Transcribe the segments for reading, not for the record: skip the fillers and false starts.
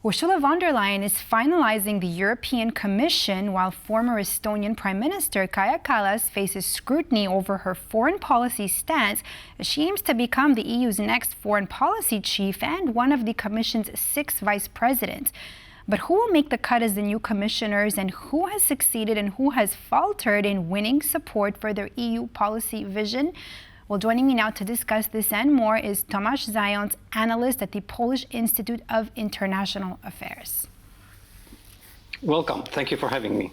Ursula von der Leyen is finalizing the European Commission while former Estonian Prime Minister Kaja Kallas faces scrutiny over her foreign policy stance as she aims to become the EU's next foreign policy chief and one of the Commission's 6 vice presidents. But who will make the cut as the new commissioners, and who has succeeded and who has faltered in winning support for their EU policy vision? Well, joining me now to discuss this and more is Tomasz Zając, analyst at the Polish Institute of International Affairs. Welcome. Thank you for having me.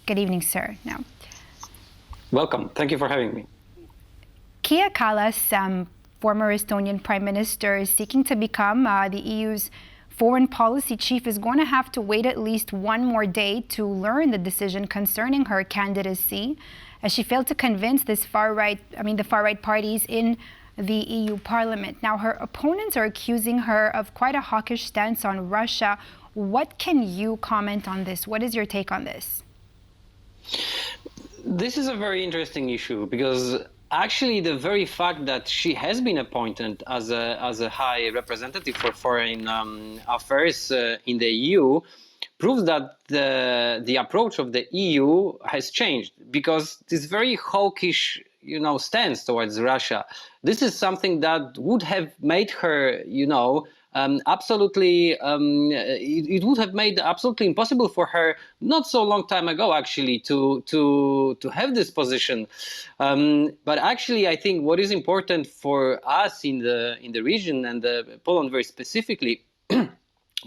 Good evening, sir. Now, welcome. Thank you for having me. Kaja Kallas, former Estonian Prime Minister, is seeking to become the EU's foreign policy chief, is going to have to wait at least one more day to learn the decision concerning her candidacy, as she failed to convince the far right parties in the EU Parliament. Now, her opponents are accusing her of quite a hawkish stance on Russia. What can you comment on this? What is your take on this? This is a very interesting issue because actually the very fact that she has been appointed as a high representative for foreign affairs in the EU proves that the approach of the EU has changed, because this very hawkish, stance towards Russia, this is something that would have made her, it would have made absolutely impossible for her not so long time ago, actually, to have this position. But actually, I think what is important for us in the region and Poland very specifically,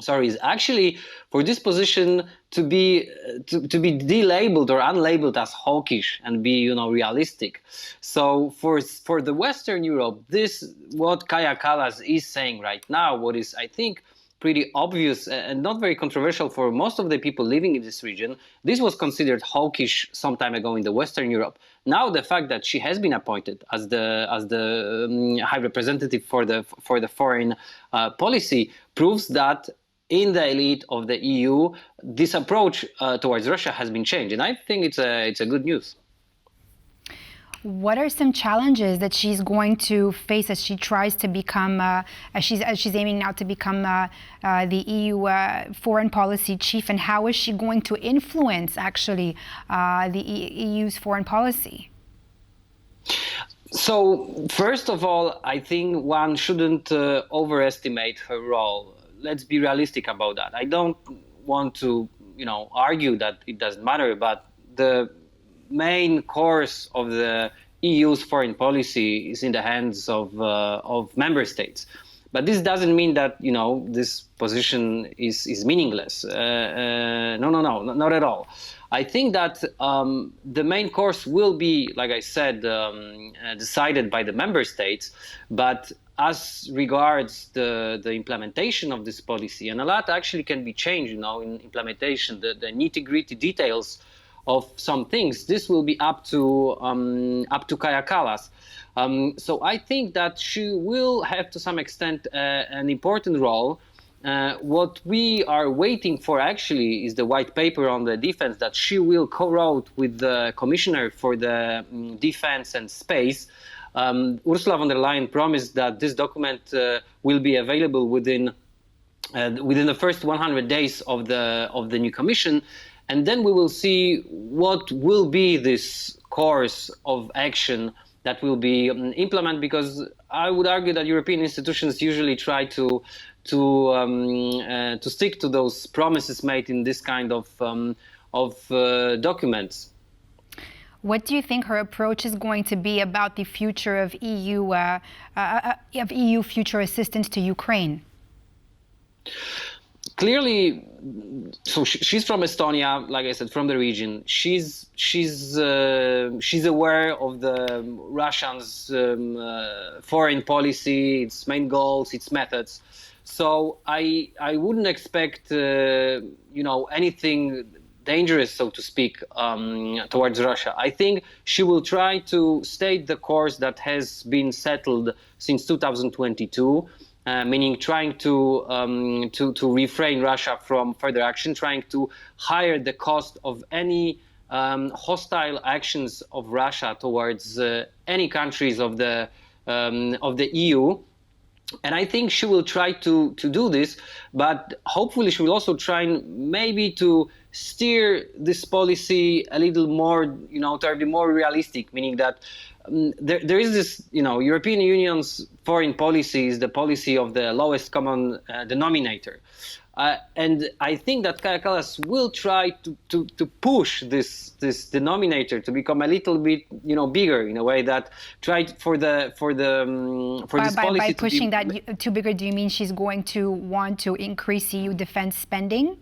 is actually for this position to be delabeled or unlabeled as hawkish and be realistic. So for the Western Europe, what Kaja Kallas is saying right now, what is, I think, pretty obvious and not very controversial for most of the people living in this region, this was considered hawkish some time ago in the Western Europe. Now the fact that she has been appointed as the high representative for the foreign policy proves that in the elite of the EU, this approach towards Russia has been changed, and I think it's a good news. What are some challenges that she's going to face as she tries to become, as she's aiming now to become the EU foreign policy chief, and how is she going to influence actually the EU's foreign policy? So first of all, I think one shouldn't overestimate her role. Let's be realistic about that. I don't want to, argue that it doesn't matter, but the main course of the EU's foreign policy is in the hands of member states. But this doesn't mean that, this position is meaningless. No, not at all. I think that the main course will be, like I said, decided by the member states, but as regards the implementation of this policy, and a lot actually can be changed, in implementation, the nitty-gritty details of some things, this will be up to Kaja Kallas. So I think that she will have to some extent an important role. What we are waiting for actually is the white paper on the defense that she will co-wrote with the Commissioner for the Defense and Space. Ursula von der Leyen promised that this document will be available within the first 100 days of the new Commission, and then we will see what will be this course of action that will be implemented. Because I would argue that European institutions usually try to stick to those promises made in this kind of documents. What do you think her approach is going to be about the future of EU future assistance to Ukraine? Clearly, so she's from Estonia, like I said, from the region. She's aware of the Russians' foreign policy, its main goals, its methods. So I wouldn't expect anything dangerous, so to speak, towards Russia. I think she will try to state the course that has been settled since 2022, meaning trying to refrain Russia from further action, trying to higher the cost of any hostile actions of Russia towards any countries of the EU. And I think she will try to do this, but hopefully she will also try and maybe to steer this policy a little more, to be more realistic, meaning that there is this, European Union's foreign policy is the policy of the lowest common denominator. And I think that Kaja Kallas will try to push this denominator to become a little bit bigger in a way that tried for this policy by pushing that too bigger. Do you mean she's going to want to increase EU defense spending?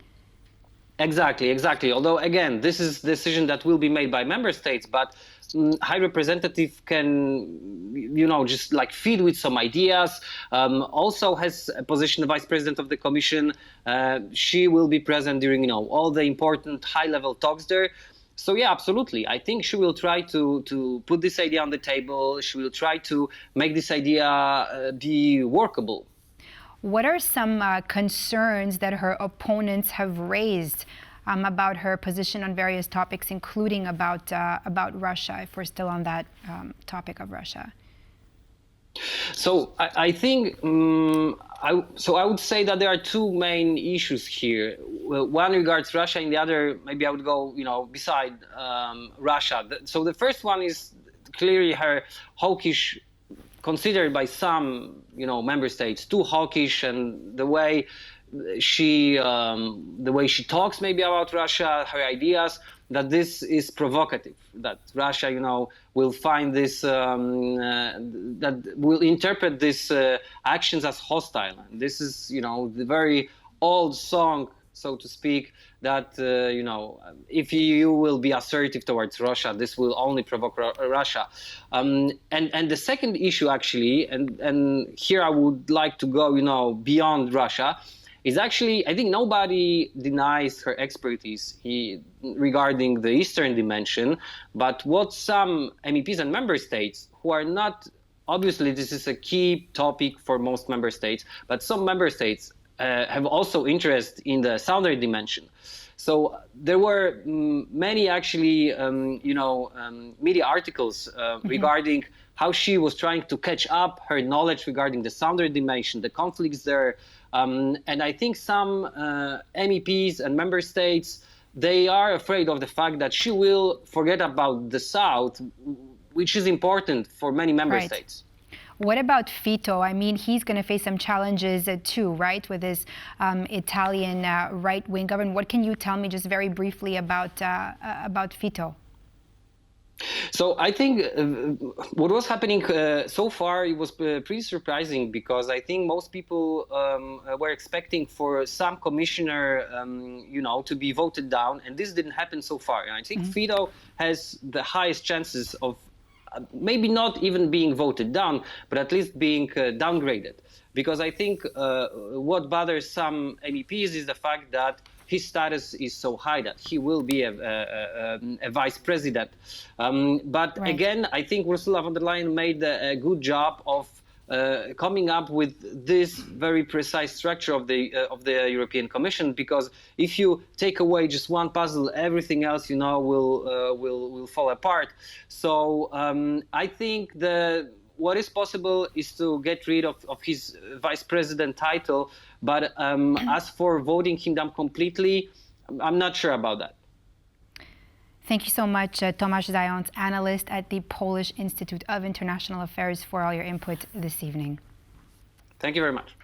Exactly. Although again, this is a decision that will be made by member states, but High Representative can, just like feed with some ideas. Also has a position, the Vice President of the Commission. She will be present during, all the important high-level talks there. So yeah, absolutely. I think she will try to put this idea on the table. She will try to make this idea be workable. What are some concerns that her opponents have raised about her position on various topics, including about Russia, if we're still on that topic of Russia? So I think I would say that there are two main issues here. One regards Russia, and the other maybe I would go beside Russia. So the first one is clearly her hawkish, considered by some member states too hawkish, and the way she talks maybe about Russia, her ideas, that this is provocative, that Russia will find this that will interpret these actions as hostile. And this is the very old song, so to speak, that if you will be assertive towards Russia, this will only provoke Russia. And the second issue actually, and here I would like to go beyond Russia, is actually, I think nobody denies her expertise regarding the Eastern dimension, but what some MEPs and member states who are not, obviously this is a key topic for most member states, but some member states have also interest in the southern dimension. So there were many actually, media articles regarding how she was trying to catch up her knowledge regarding the southern dimension, the conflicts there. And I think some MEPs and member states, they are afraid of the fact that she will forget about the South, which is important for many member states. What about Fico? I mean, he's going to face some challenges too, right, with his Italian right-wing government. What can you tell me just very briefly about Fico? So I think what was happening so far, it was pretty surprising, because I think most people were expecting for some commissioner, to be voted down, and this didn't happen so far. And I think Fico has the highest chances of maybe not even being voted down, but at least being downgraded. Because I think what bothers some MEPs is the fact that his status is so high that he will be a vice president. But again, I think Ursula von der Leyen made a good job of coming up with this very precise structure of the European Commission, because if you take away just one puzzle, everything else will fall apart. So I think what is possible is to get rid of his vice president title, but as for voting him down completely, I'm not sure about that. Thank you so much, Tomasz Zając, analyst at the Polish Institute of International Affairs, for all your input this evening. Thank you very much.